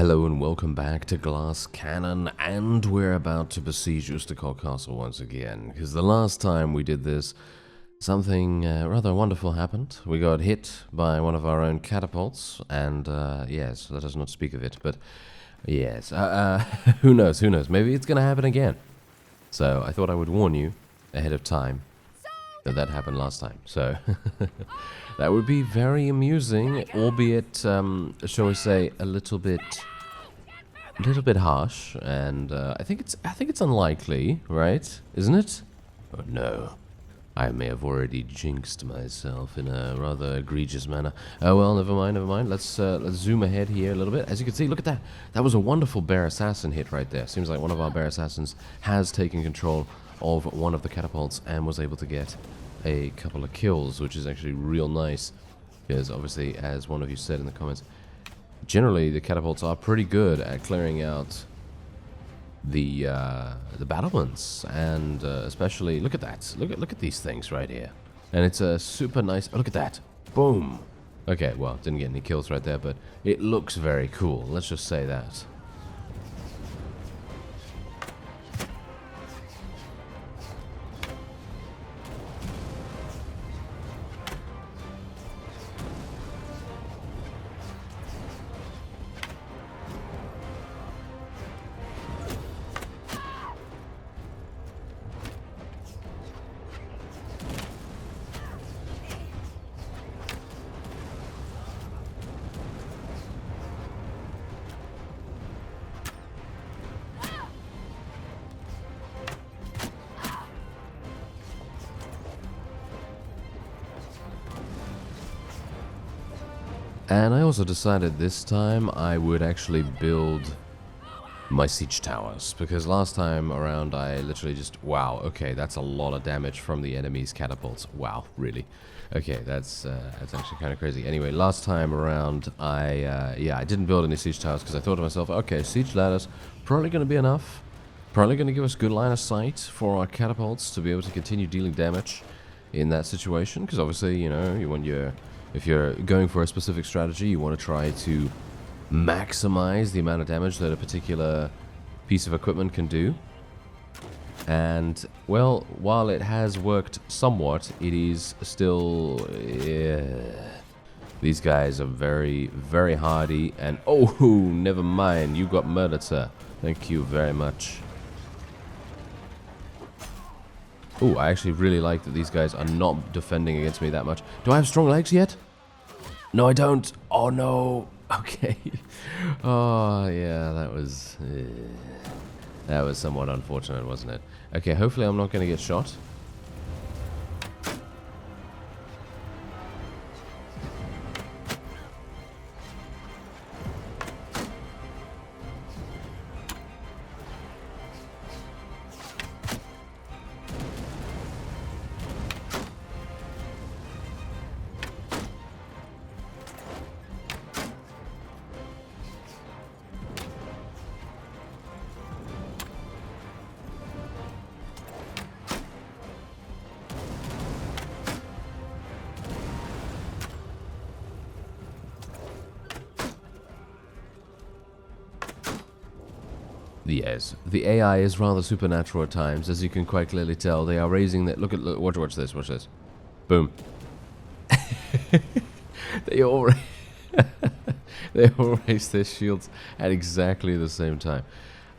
Hello and welcome back to Glass Cannon, and we're about to besiege Ustakov Castle once again, because the last time we did this, something rather wonderful happened. We got hit by one of our own catapults, and yes, let us not speak of it, but yes, who knows, maybe it's gonna happen again. So I thought I would warn you ahead of time that happened last time, so that would be very amusing, albeit, shall we say, a little bit harsh, and I think it's unlikely, right? Isn't it? Oh no, I may have already jinxed myself in a rather egregious manner. Oh well, never mind. Let's zoom ahead here a little bit. As you can see, look at that. That was a wonderful bear assassin hit right there. Seems like one of our bear assassins has taken control of one of the catapults and was able to get a couple of kills, which is actually real nice, because obviously, as one of you said in the comments, generally the catapults are pretty good at clearing out the battlements, and especially look at that, look at these things right here, and it's a super nice. Oh, look at that, boom. Okay, well, didn't get any kills right there, but it looks very cool, let's just say that. And I also decided this time I would actually build my siege towers, because last time around I literally just, wow, okay, that's a lot of damage from the enemy's catapults. Wow, really? Okay, that's actually kind of crazy. Anyway, last time around I didn't build any siege towers because I thought to myself, okay, siege ladders probably going to be enough. Probably going to give us good line of sight for our catapults to be able to continue dealing damage in that situation, because obviously, you know, if you're going for a specific strategy, you want to try to maximize the amount of damage that a particular piece of equipment can do. And, well, while it has worked somewhat, it is still... These guys are very, very hardy, and... Oh, never mind, you got murdered, sir. Thank you very much. Oh, I actually really like that these guys are not defending against me that much. Do I have strong legs yet? No, I don't. Oh, no. Okay. Oh, yeah, that was somewhat unfortunate, wasn't it? Okay, hopefully I'm not going to get shot. Yes, the AI is rather supernatural at times, as you can quite clearly tell. They are raising that. Look, watch this, watch this. Boom. They all raise their shields at exactly the same time.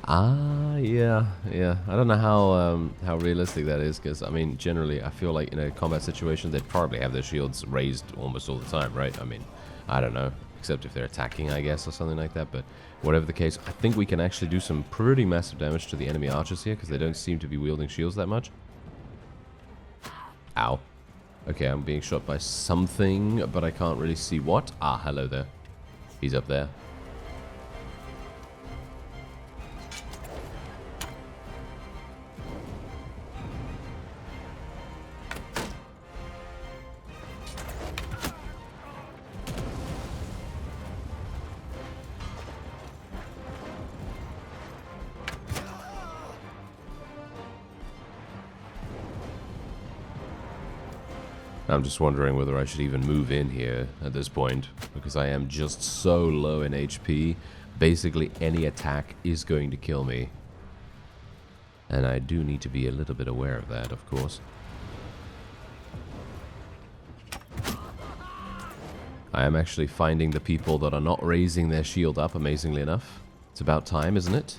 Ah, yeah. I don't know how realistic that is, because I mean, generally, I feel like in a combat situation, they'd probably have their shields raised almost all the time, right? I mean, I don't know. Except if they're attacking, I guess, or something like that. But whatever the case, I think we can actually do some pretty massive damage to the enemy archers here, because they don't seem to be wielding shields that much. Ow. Okay, I'm being shot by something, but I can't really see what. Ah, hello there. He's up there. I'm just wondering whether I should even move in here at this point, because I am just so low in HP. basically any attack is going to kill me. And I do need to be a little bit aware of that, of course. I am actually finding the people that are not raising their shield up, amazingly enough. It's about time, isn't it?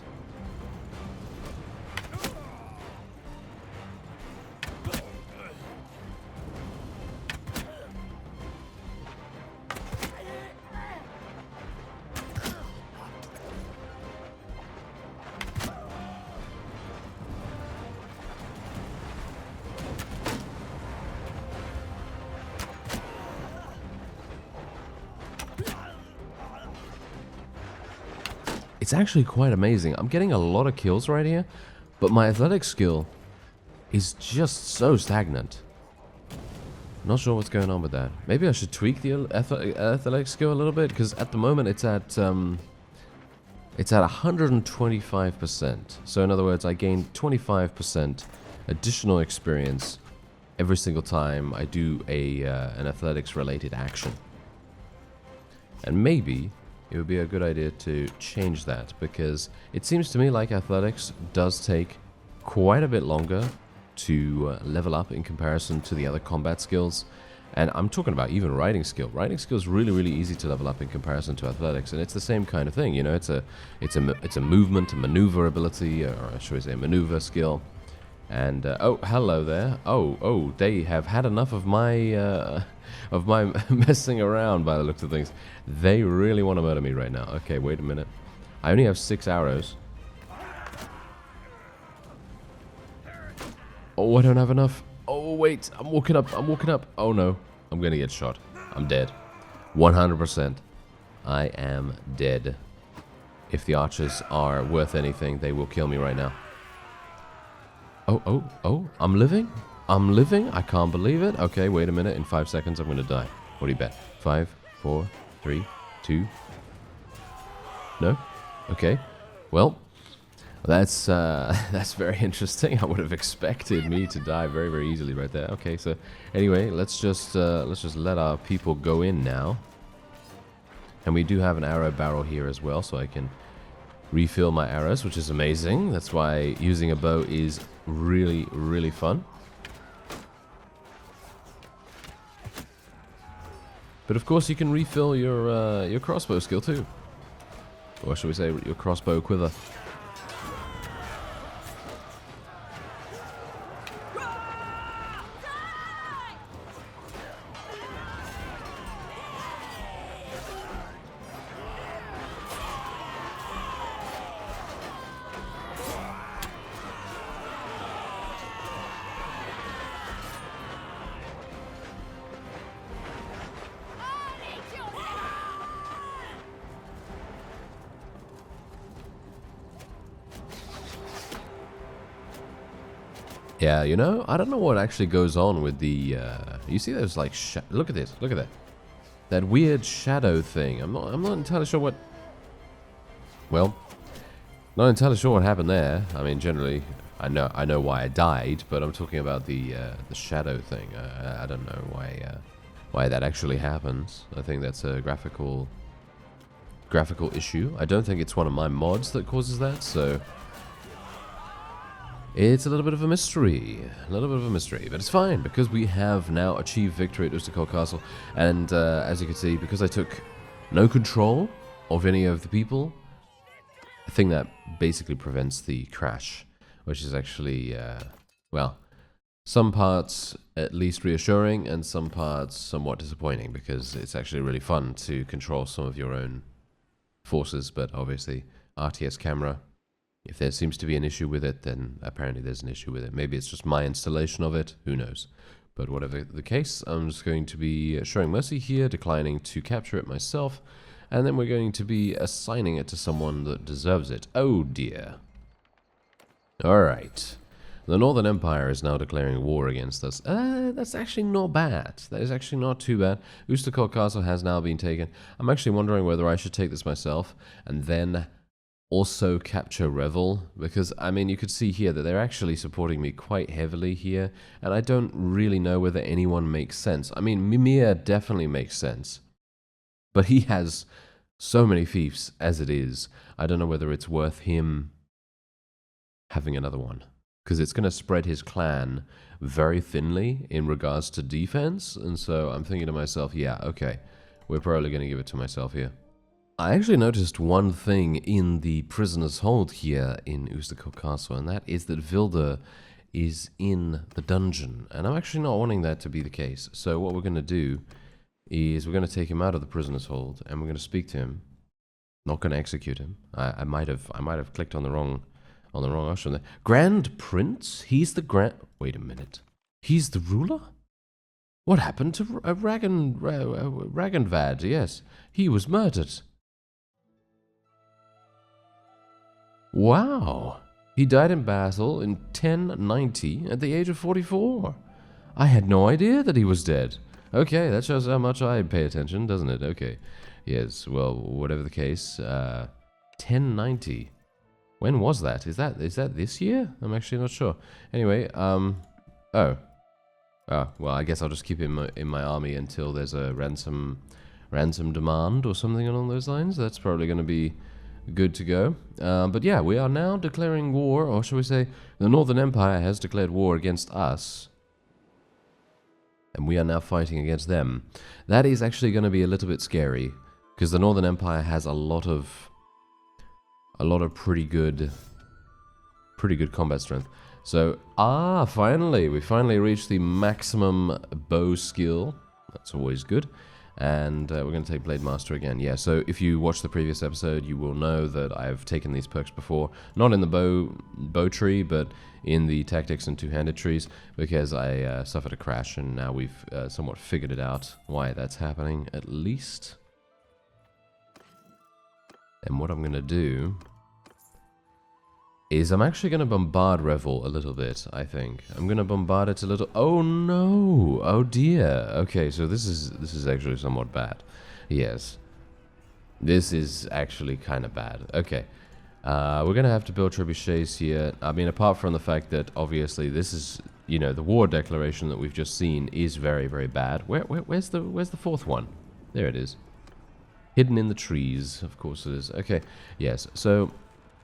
It's actually quite amazing. I'm getting a lot of kills right here, but my athletic skill is just so stagnant. Not sure what's going on with that. Maybe I should tweak the athletic skill a little bit, because at the moment it's at 125%. So in other words, I gain 25% additional experience every single time I do an athletics related action. And maybe it would be a good idea to change that, because it seems to me like athletics does take quite a bit longer to level up in comparison to the other combat skills. And I'm talking about even riding skill. Riding skill is really, really easy to level up in comparison to athletics, and it's the same kind of thing. You know, it's a movement, a maneuver ability, or should I say, maneuver skill. And oh, hello there. Oh, they have had enough of my messing around by the looks of things. They really want to murder me right now. Okay, wait a minute. I only have 6 arrows. Oh, I don't have enough. Oh, wait. I'm walking up. Oh, no. I'm going to get shot. I'm dead. 100%. I am dead. If the archers are worth anything, they will kill me right now. Oh. I'm living? I can't believe it. Okay, wait a minute. In 5 seconds, I'm going to die. What do you bet? 5, 4, 3, 2. No? Okay. Well, that's very interesting. I would have expected me to die very, very easily right there. Okay, so anyway, let's just let our people go in now. And we do have an arrow barrel here as well, so I can refill my arrows, which is amazing. That's why using a bow is really, really fun. But of course, you can refill your crossbow skill too, or should we say your crossbow quiver. Yeah, you know, I don't know what actually goes on with the, you see those, like, look at this, look at that. That weird shadow thing. I'm not entirely sure what, well, not entirely sure what happened there. I mean, generally, I know why I died, but I'm talking about the shadow thing. I don't know why that actually happens. I think that's a graphical issue. I don't think it's one of my mods that causes that, so it's a little bit of a mystery. But it's fine, because we have now achieved victory at Ustakor Castle. And as you can see, because I took no control of any of the people, I think that basically prevents the crash, which is actually, well, some parts at least reassuring, and some parts somewhat disappointing, because it's actually really fun to control some of your own forces, but obviously RTS camera, if there seems to be an issue with it, then apparently there's an issue with it. Maybe it's just my installation of it, who knows. But whatever the case, I'm just going to be showing mercy here, declining to capture it myself, and then we're going to be assigning it to someone that deserves it. Oh dear. Alright. The Northern Empire is now declaring war against us. That's actually not bad. That is actually not too bad. Ustakor Castle has now been taken. I'm actually wondering whether I should take this myself, and then also capture Revyl, because, I mean, you could see here that they're actually supporting me quite heavily here, and I don't really know whether anyone makes sense. I mean, Mimir definitely makes sense, but he has so many fiefs as it is. I don't know whether it's worth him having another one, because it's going to spread his clan very thinly in regards to defense, and so I'm thinking to myself, yeah, okay, we're probably going to give it to myself here. I actually noticed one thing in the prisoner's hold here in Ustakov Castle, and that is that Vilda is in the dungeon, and I'm actually not wanting that to be the case. So what we're going to do is we're going to take him out of the prisoner's hold, and we're going to speak to him. Not going to execute him. I might have clicked on the wrong option there. Grand Prince? He's the grand... Wait a minute. He's the ruler? What happened to Ragenvad? Yes, he was murdered. Wow. He died in battle in 1090 at the age of 44. I had no idea that he was dead. Okay, that shows how much I pay attention, doesn't it? Okay. Yes, well, whatever the case, 1090. When was that? Is that this year? I'm actually not sure. Anyway, oh, well, I guess I'll just keep him in my army until there's a ransom demand or something along those lines. That's probably going to be good to go. But yeah, we are now declaring war, or shall we say, the Northern Empire has declared war against us. And we are now fighting against them. That is actually going to be a little bit scary, because the Northern Empire has a lot of pretty good combat strength. So, finally, we finally reached the maximum bow skill. That's always good. And we're going to take Blade Master again. Yeah, so if you watched the previous episode, you will know that I've taken these perks before. Not in the bow tree, but in the tactics and two-handed trees, because I suffered a crash, and now we've somewhat figured it out why that's happening, at least. And what I'm going to do is I'm actually going to bombard Revyl a little bit, I think. I'm going to bombard it a little... Oh, no! Oh, dear! Okay, so this is actually somewhat bad. Yes. This is actually kind of bad. Okay. We're going to have to build trebuchets here. I mean, apart from the fact that, obviously, this is... You know, the war declaration that we've just seen is very, very bad. Where's the fourth one? There it is. Hidden in the trees. Of course it is. Okay. Yes, so...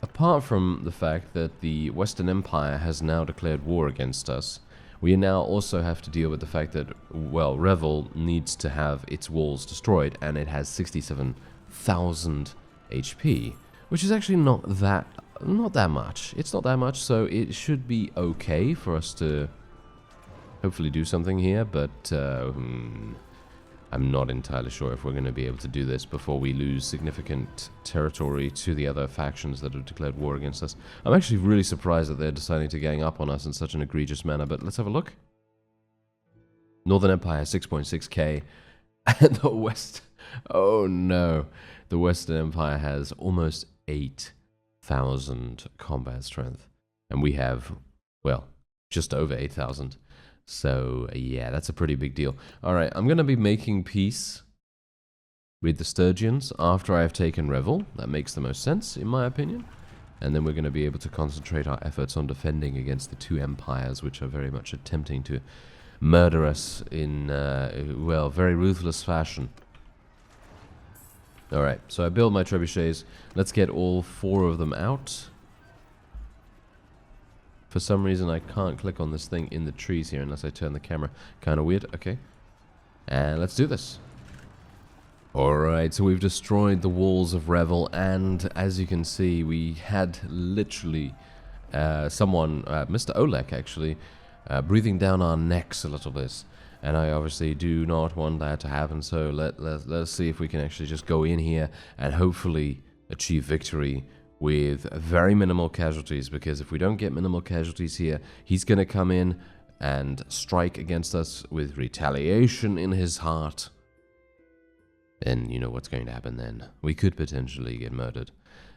Apart from the fact that the Western Empire has now declared war against us, we now also have to deal with the fact that, well, Revyl needs to have its walls destroyed, and it has 67,000 HP, which is actually not that much. It's not that much, so it should be okay for us to hopefully do something here, but I'm not entirely sure if we're going to be able to do this before we lose significant territory to the other factions that have declared war against us. I'm actually really surprised that they're deciding to gang up on us in such an egregious manner, but let's have a look. Northern Empire 6.6k, and the West... Oh no. The Western Empire has almost 8,000 combat strength, and we have, well, just over 8,000. So, yeah, that's a pretty big deal. Alright, I'm going to be making peace with the Sturgians after I have taken Revyl. That makes the most sense, in my opinion. And then we're going to be able to concentrate our efforts on defending against the two empires, which are very much attempting to murder us in, well, very ruthless fashion. Alright, so I build my trebuchets. Let's get all 4 of them out. For some reason, I can't click on this thing in the trees here unless I turn the camera. Kind of weird. Okay. And let's do this. Alright, so we've destroyed the walls of Revyl, and as you can see, we had literally someone, Mr. Olek actually, breathing down our necks a little bit. And I obviously do not want that to happen, so let's see if we can actually just go in here and hopefully achieve victory with very minimal casualties, because if we don't get minimal casualties here, he's going to come in and strike against us with retaliation in his heart. And you know what's going to happen then. We could potentially get murdered,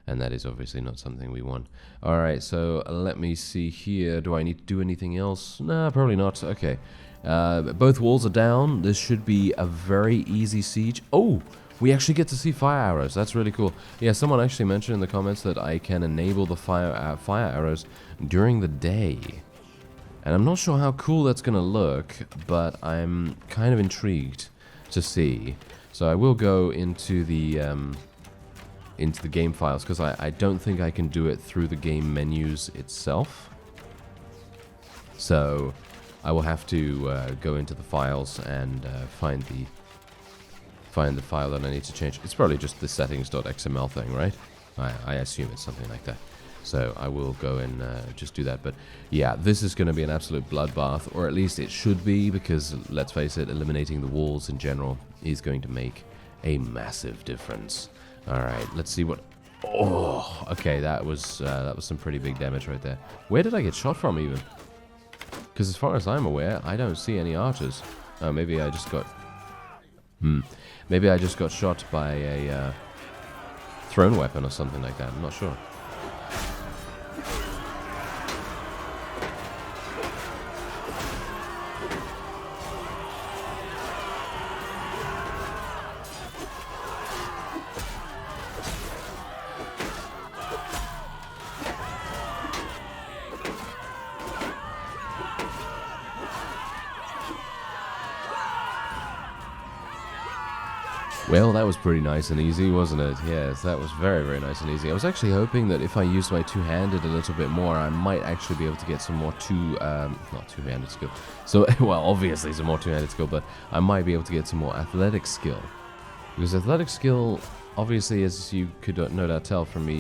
and that is obviously not something we want. Alright, so let me see here. Do I need to do anything else? Nah, probably not. Okay. Both walls are down. This should be a very easy siege. Oh! We actually get to see fire arrows. That's really cool. Yeah, someone actually mentioned in the comments that I can enable the fire arrows during the day. And I'm not sure how cool that's going to look, but I'm kind of intrigued to see. So I will go into the into the game files, because I don't think I can do it through the game menus itself. So I will have to go into the files and find the file that I need to change. It's probably just the settings.xml thing, right? I assume it's something like that. So I will go and just do that. But yeah, this is going to be an absolute bloodbath, or at least it should be, because let's face it, eliminating the walls in general is going to make a massive difference. All right, let's see what... Oh, okay, that was some pretty big damage right there. Where did I get shot from even? Because as far as I'm aware, I don't see any archers. Oh, maybe I just got... Maybe I just got shot by a thrown weapon or something like that. I'm not sure. Well, that was pretty nice and easy, wasn't it? Yes, that was very, very nice and easy. I was actually hoping that if I used my two-handed a little bit more, I might actually be able to get some more not two-handed skill. So, well, obviously some more two-handed skill, but I might be able to get some more athletic skill. Because athletic skill, obviously, as you could no doubt tell from me,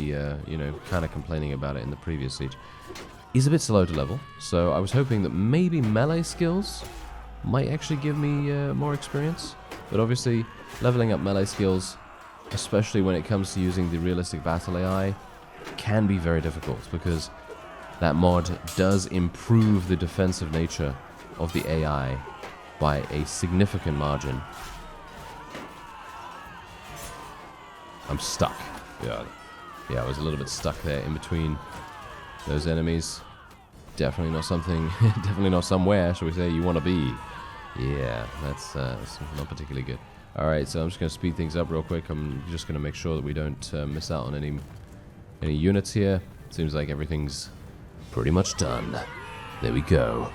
you know, kind of complaining about it in the previous siege, is a bit slow to level. So I was hoping that maybe melee skills might actually give me more experience. But obviously, leveling up melee skills, especially when it comes to using the realistic battle AI, can be very difficult, because that mod does improve the defensive nature of the AI by a significant margin. I'm stuck. Yeah, I was a little bit stuck there in between those enemies. Definitely not something, definitely not somewhere, shall we say, you want to be. Yeah, that's not particularly good. Alright, so I'm just going to speed things up real quick. I'm just going to make sure that we don't miss out on any units here. Seems like everything's pretty much done. There we go.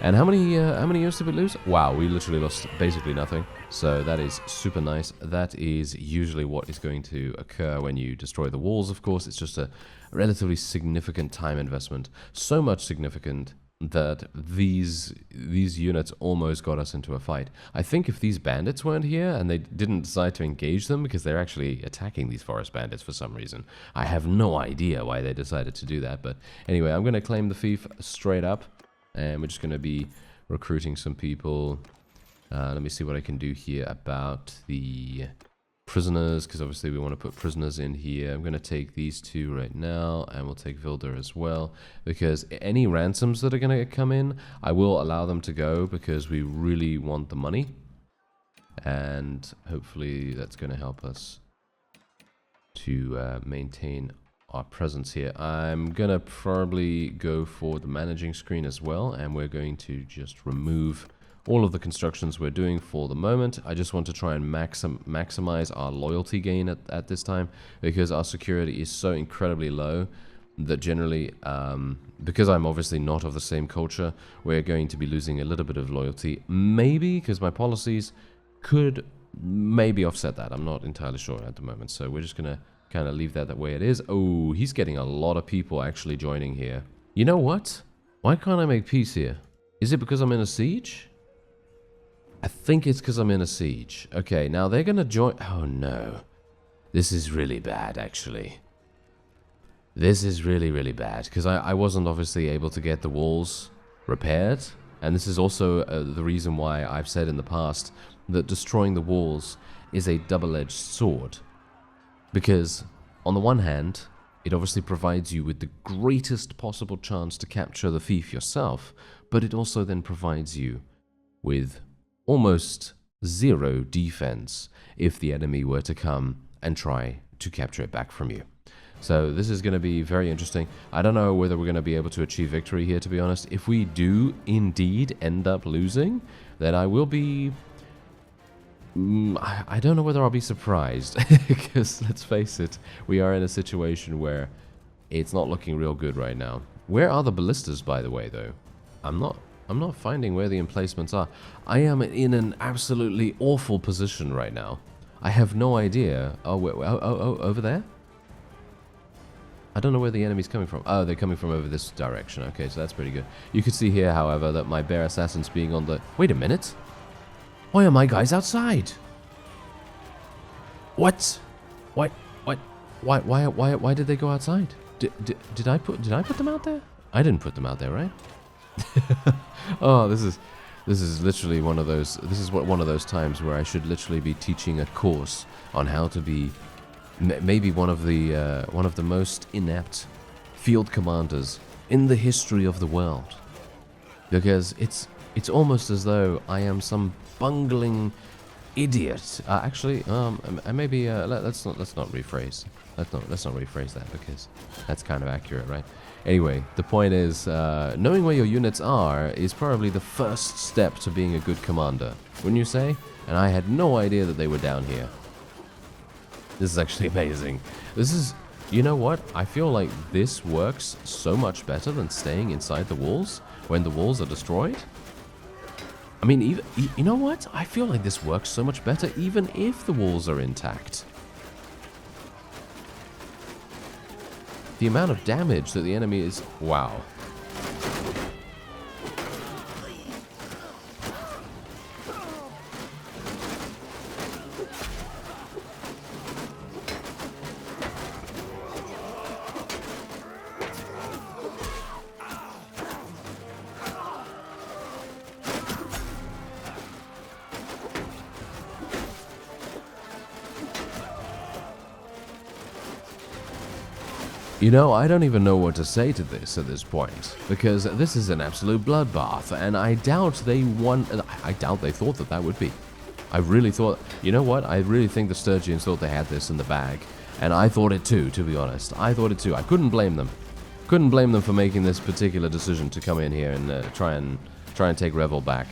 And how many units did we lose? Wow, we literally lost basically nothing. So that is super nice. That is usually what is going to occur when you destroy the walls, of course. It's just a relatively significant time investment. So much significant that these units almost got us into a fight. I think if these bandits weren't here and they didn't decide to engage them, because they're actually attacking these forest bandits for some reason. I have no idea why they decided to do that, but anyway, I'm going to claim the fief straight up, and we're just going to be recruiting some people. Let me see what I can do here about the prisoners, because obviously we want to put prisoners in here. I'm going to take these two right now, and we'll take Vilder as well, because any ransoms that are going to come in, I will allow them to go, because we really want the money, and hopefully that's going to help us to maintain our presence here. I'm going to probably go for the managing screen as well, and we're going to just remove all of the constructions we're doing for the moment. I just want to try and maximize our loyalty gain at this time, because our security is so incredibly low that generally, because I'm obviously not of the same culture, we're going to be losing a little bit of loyalty. Maybe because my policies could maybe offset that. I'm not entirely sure at the moment, so we're just going to kind of leave that the way it is. Oh, he's getting a lot of people actually joining here. You know what? Why can't I make peace here? Is it because I'm in a siege? I think it's because I'm in a siege. Okay, now they're going to join... Oh, no. This is really bad, actually. This is really, really bad, because I wasn't obviously able to get the walls repaired. And this is also the reason why I've said in the past that destroying the walls is a double-edged sword. Because, on the one hand, it obviously provides you with the greatest possible chance to capture the fief yourself, but it also then provides you with almost zero defense if the enemy were to come and try to capture it back from you. So this is going to be very interesting. I don't know whether we're going to be able to achieve victory here, to be honest. If we do indeed end up losing, then I will be... I don't know whether I'll be surprised, because let's face it, we are in a situation where it's not looking real good right now. Where are the ballistas, by the way, though? I'm not finding where the emplacements are. I am in an absolutely awful position right now. I have no idea. Oh, over there? I don't know where the enemy's coming from. Oh, they're coming from over this direction. Okay, so that's pretty good. You can see here, however, that my bear assassins being on the... Wait a minute. Why are my guys outside? What? What? Why did they go outside? Did I put them out there? I didn't put them out there, right? Oh, this is literally one of those. This is one of those times where I should literally be teaching a course on how to be maybe one of the most inept field commanders in the history of the world, because it's almost as though I am some bungling idiot. Actually, maybe let's not rephrase. Let's not rephrase that, because that's kind of accurate, right? Anyway, the point is, knowing where your units are is probably the first step to being a good commander, wouldn't you say? And I had no idea that they were down here. This is actually amazing. This is, you know what? I feel like this works so much better than staying inside the walls when the walls are destroyed. I mean, even, you know what? I feel like this works so much better even if the walls are intact. The amount of damage that the enemy is... Wow. You know, I don't even know what to say to this at this point, because this is an absolute bloodbath, and I doubt they thought that that would be. I really thought, you know what, I really think the Sturgians thought they had this in the bag, and I thought it too, to be honest. I thought it too. I couldn't blame them. Couldn't blame them for making this particular decision to come in here and try and take Revyl back.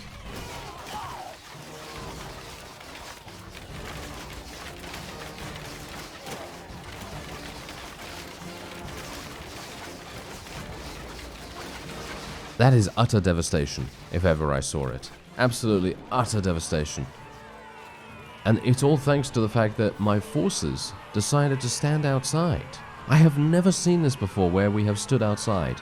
That is utter devastation, if ever I saw it. Absolutely utter devastation. And it's all thanks to the fact that my forces decided to stand outside. I have never seen this before where we have stood outside.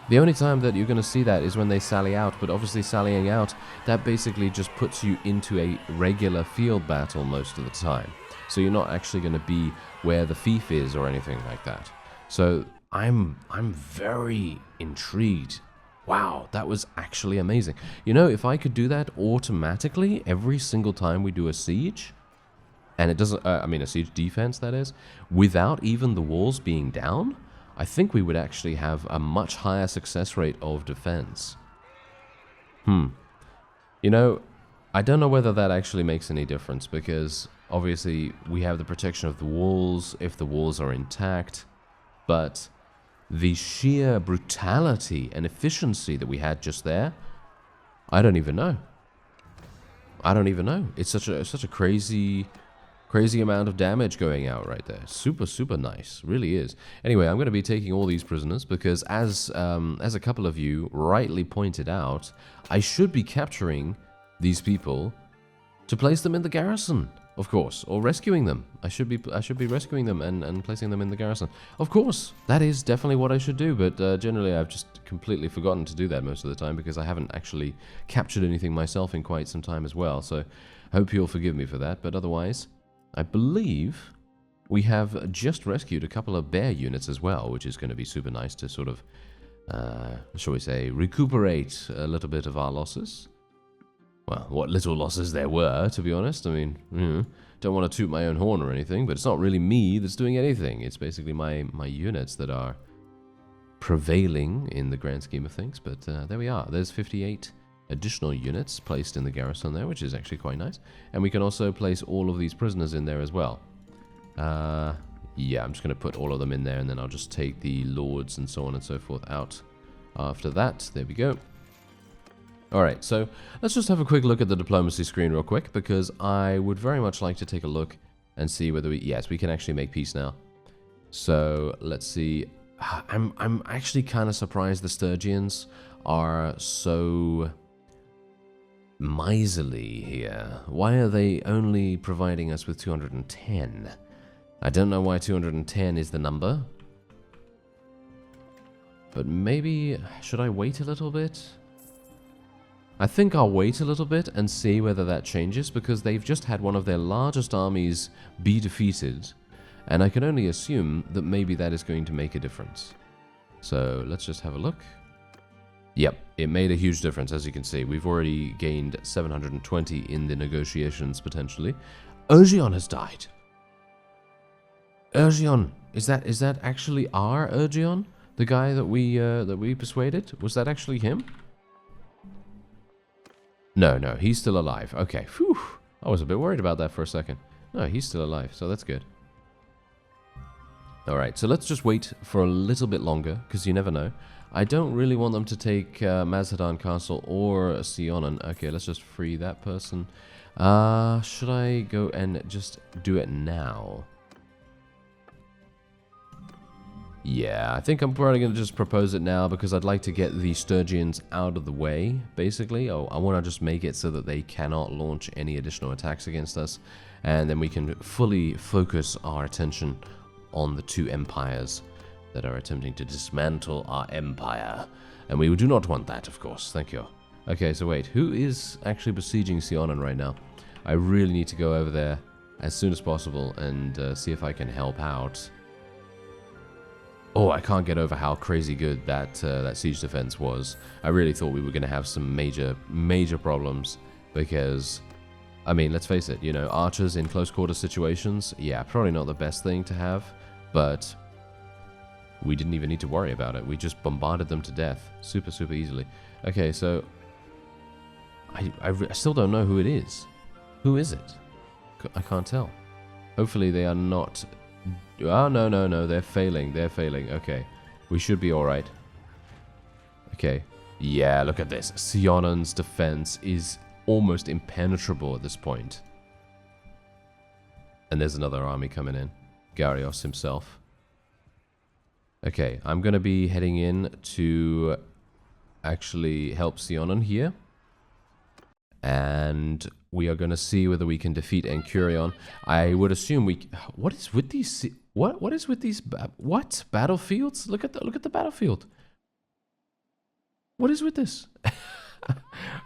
The only time that you're going to see that is when they sally out, but obviously sallying out, that basically just puts you into a regular field battle most of the time. So you're not actually going to be where the fief is or anything like that. So I'm very intrigued. Wow, that was actually amazing. You know, if I could do that automatically every single time we do a siege, and it doesn't, I mean a siege defense that is, without even the walls being down, I think we would actually have a much higher success rate of defense. You know, I don't know whether that actually makes any difference, because obviously we have the protection of the walls if the walls are intact, but the sheer brutality and efficiency that we had just there, I don't even know. I don't even know. It's such a crazy amount of damage going out right there. Super nice, really is. Anyway, I'm going to be taking all these prisoners because, as a couple of you rightly pointed out, I should be capturing these people to place them in the garrison. Of course, or rescuing them. I should be rescuing them and placing them in the garrison. Of course, that is definitely what I should do, but generally I've just completely forgotten to do that most of the time because I haven't actually captured anything myself in quite some time as well, so I hope you'll forgive me for that, but otherwise, I believe we have just rescued a couple of bear units as well, which is going to be super nice to sort of, shall we say, recuperate a little bit of our losses. Well, what little losses there were, to be honest. I mean, don't want to toot my own horn or anything, but it's not really me that's doing anything. It's basically my units that are prevailing in the grand scheme of things. But there we are. There's 58 additional units placed in the garrison there, which is actually quite nice. And we can also place all of these prisoners in there as well. Yeah, I'm just going to put all of them in there, and then I'll just take the lords and so on and so forth out after that. There we go. Alright, so let's just have a quick look at the diplomacy screen real quick, because I would very much like to take a look and see whether yes, we can actually make peace now. So, let's see. I'm actually kind of surprised the Sturgians are so miserly here. Why are they only providing us with 210? I don't know why 210 is the number. But maybe, should I wait a little bit? I think I'll wait a little bit and see whether that changes, because they've just had one of their largest armies be defeated, and I can only assume that maybe that is going to make a difference. So let's just have a look. Yep, it made a huge difference, as you can see. We've already gained 720 in the negotiations, potentially. Urgion has died. Urgion, is that actually our Urgion? The guy that we persuaded? Was that actually him? No, he's still alive. Okay, phew. I was a bit worried about that for a second. No, he's still alive, so that's good. Alright, so let's just wait for a little bit longer, because you never know. I don't really want them to take Mazadaan Castle or Sionan. Okay, let's just free that person. Should I go and just do it now? Yeah, I think I'm probably going to just propose it now, because I'd like to get the Sturgians out of the way, basically. Oh, I want to just make it so that they cannot launch any additional attacks against us, and then we can fully focus our attention on the two empires that are attempting to dismantle our empire. And we do not want that, of course. Thank you. Okay, so wait, who is actually besieging Sionan right now? I really need to go over there as soon as possible and see if I can help out. Oh, I can't get over how crazy good that siege defense was. I really thought we were going to have some major problems, because, I mean, let's face it, you know, archers in close quarter situations, yeah, probably not the best thing to have, but we didn't even need to worry about it. We just bombarded them to death super easily. Okay, so I still don't know who it is. Who is it? I can't tell. Hopefully they are not... Oh, no, they're failing. Okay, we should be alright. Okay, yeah, look at this. Sionan's defense is almost impenetrable at this point. And there's another army coming in. Garios himself. Okay, I'm going to be heading in to actually help Sionan here. And we are going to see whether we can defeat Enkurion. I would assume we... What is with these... What is with these... What? Battlefields? Look at the battlefield. What is with this?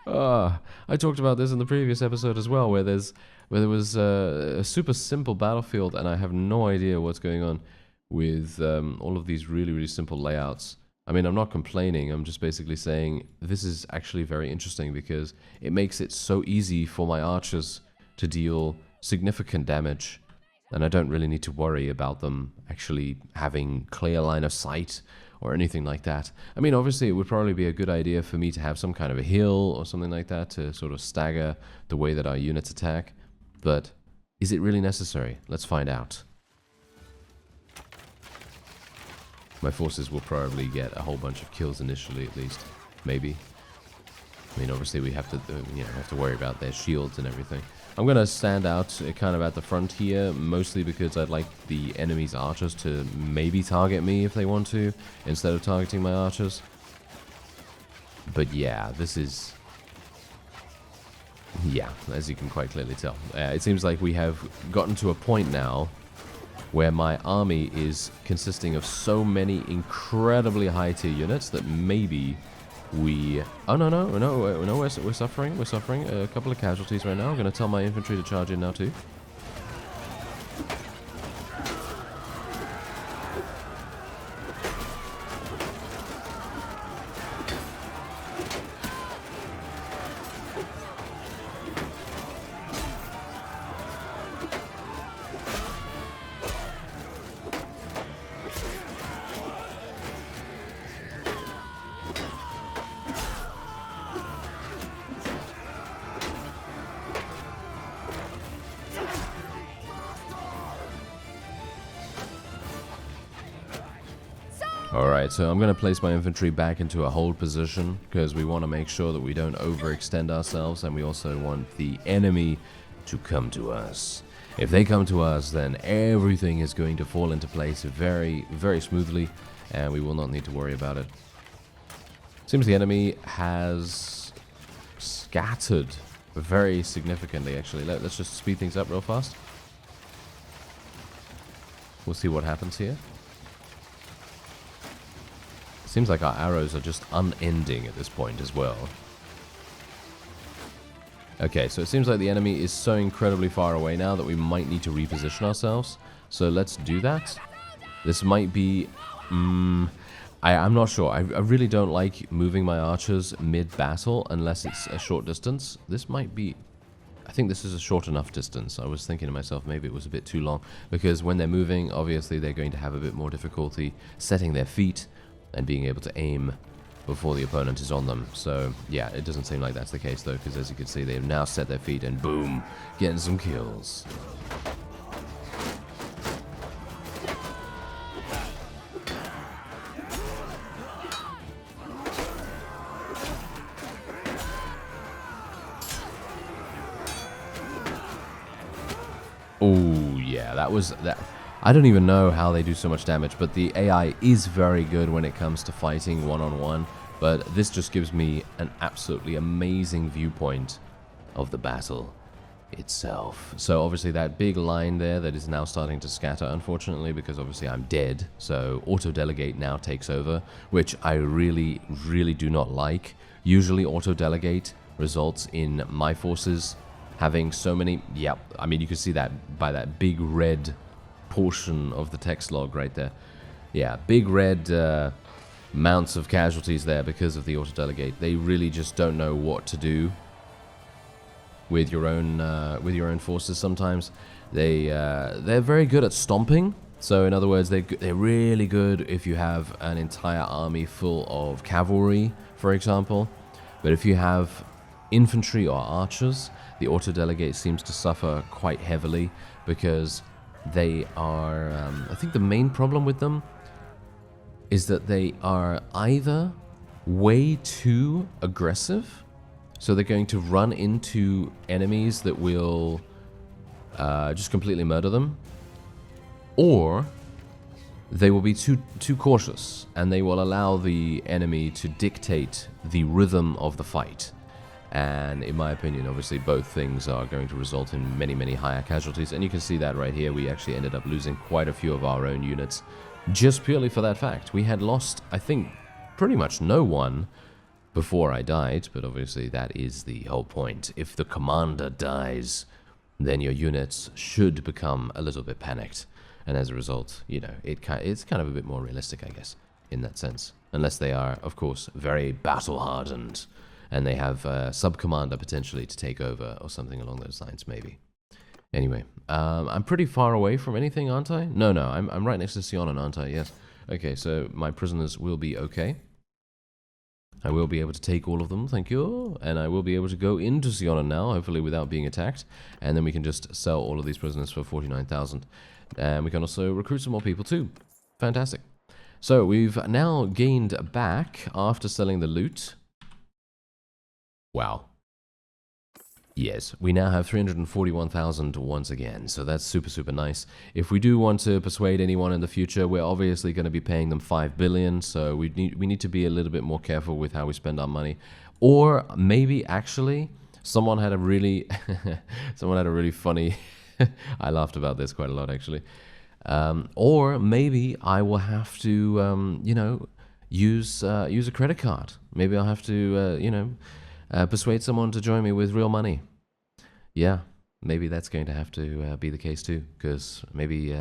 I talked about this in the previous episode as well, where there was a super simple battlefield, and I have no idea what's going on with all of these really simple layouts. I mean, I'm not complaining, I'm just basically saying this is actually very interesting, because it makes it so easy for my archers to deal significant damage, and I don't really need to worry about them actually having clear line of sight or anything like that. I mean, obviously it would probably be a good idea for me to have some kind of a hill or something like that to sort of stagger the way that our units attack, but is it really necessary? Let's find out. My forces will probably get a whole bunch of kills initially, at least. Maybe. I mean, obviously we have to, have to worry about their shields and everything. I'm going to stand out kind of at the front here, mostly because I'd like the enemy's archers to maybe target me if they want to, instead of targeting my archers. But yeah, this is... Yeah, as you can quite clearly tell. It seems like we have gotten to a point now where my army is consisting of so many incredibly high tier units that maybe we... Oh, no, we're suffering. We're suffering a couple of casualties right now. I'm going to tell my infantry to charge in now too. Alright, so I'm going to place my infantry back into a hold position, because we want to make sure that we don't overextend ourselves, and we also want the enemy to come to us. If they come to us, then everything is going to fall into place very smoothly, and we will not need to worry about it. Seems the enemy has scattered very significantly, actually. Let's just speed things up real fast. We'll see what happens here. Seems like our arrows are just unending at this point as well. Okay, so it seems like the enemy is so incredibly far away now that we might need to reposition ourselves. So let's do that. This might be... I'm not sure. I really don't like moving my archers mid-battle unless it's a short distance. This might be... I think this is a short enough distance. I was thinking to myself maybe it was a bit too long, because when they're moving, obviously they're going to have a bit more difficulty setting their feet and being able to aim before the opponent is on them. So yeah, it doesn't seem like that's the case though, because as you can see, they've now set their feet and boom, getting some kills. Oh, yeah, that was... that. I don't even know how they do so much damage, but the AI is very good when it comes to fighting one-on-one, but this just gives me an absolutely amazing viewpoint of the battle itself. So obviously that big line there that is now starting to scatter, unfortunately, because obviously I'm dead, so auto-delegate now takes over, which I really, really do not like. Usually auto-delegate results in my forces having so many... Yep, I mean, you can see that by that big red portion of the text log right there. Yeah, big red mounts of casualties there because of the auto-delegate. They really just don't know what to do with your own forces sometimes. They're very good at stomping. So in other words, they're really good if you have an entire army full of cavalry, for example. But if you have infantry or archers, the auto-delegate seems to suffer quite heavily because they are... I think the main problem with them is that they are either way too aggressive, so they're going to run into enemies that will just completely murder them, or they will be too cautious, and they will allow the enemy to dictate the rhythm of the fight. And in my opinion, obviously, both things are going to result in many, many higher casualties. And you can see that right here. We actually ended up losing quite a few of our own units just purely for that fact. We had lost, I think, pretty much no one before I died. But obviously, that is the whole point. If the commander dies, then your units should become a little bit panicked. And as a result, you know, it's kind of a bit more realistic, I guess, in that sense. Unless they are, of course, very battle-hardened, and they have a sub-commander potentially to take over or something along those lines, maybe. Anyway, I'm pretty far away from anything, aren't I? No, I'm right next to Sionon, aren't I? Yes. Okay, so my prisoners will be okay. I will be able to take all of them, thank you. And I will be able to go into Sionon now, hopefully without being attacked. And then we can just sell all of these prisoners for 49,000. And we can also recruit some more people too. Fantastic. So we've now gained back, after selling the loot... Wow. Yes, we now have 341,000 once again, so that's super, super nice. If we do want to persuade anyone in the future, we're obviously going to be paying them 5 billion, so we need to be a little bit more careful with how we spend our money. Or maybe, actually, someone had a really funny... I laughed about this quite a lot, actually. Or maybe I will have to, you know, use a credit card. Maybe I'll have to, you know... persuade someone to join me with real money. Yeah, maybe that's going to have to be the case too, because maybe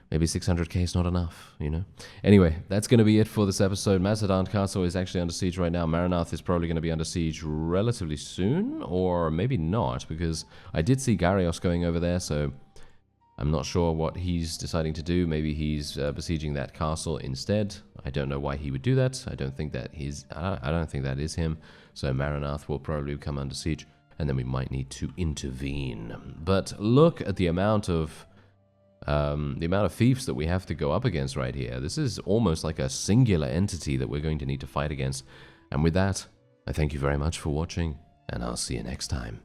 600k is not enough, you know. Anyway, that's going to be it for this episode. Mazadaan Castle is actually under siege right now. Maranath is probably going to be under siege relatively soon, or maybe not, because I did see Garios going over there, so I'm not sure what he's deciding to do. Maybe he's besieging that castle instead. I don't know why he would do that. I don't think that is him. So Maranath will probably come under siege, and then we might need to intervene. But look at the amount of fiefs that we have to go up against right here. This is almost like a singular entity that we're going to need to fight against. And with that, I thank you very much for watching, and I'll see you next time.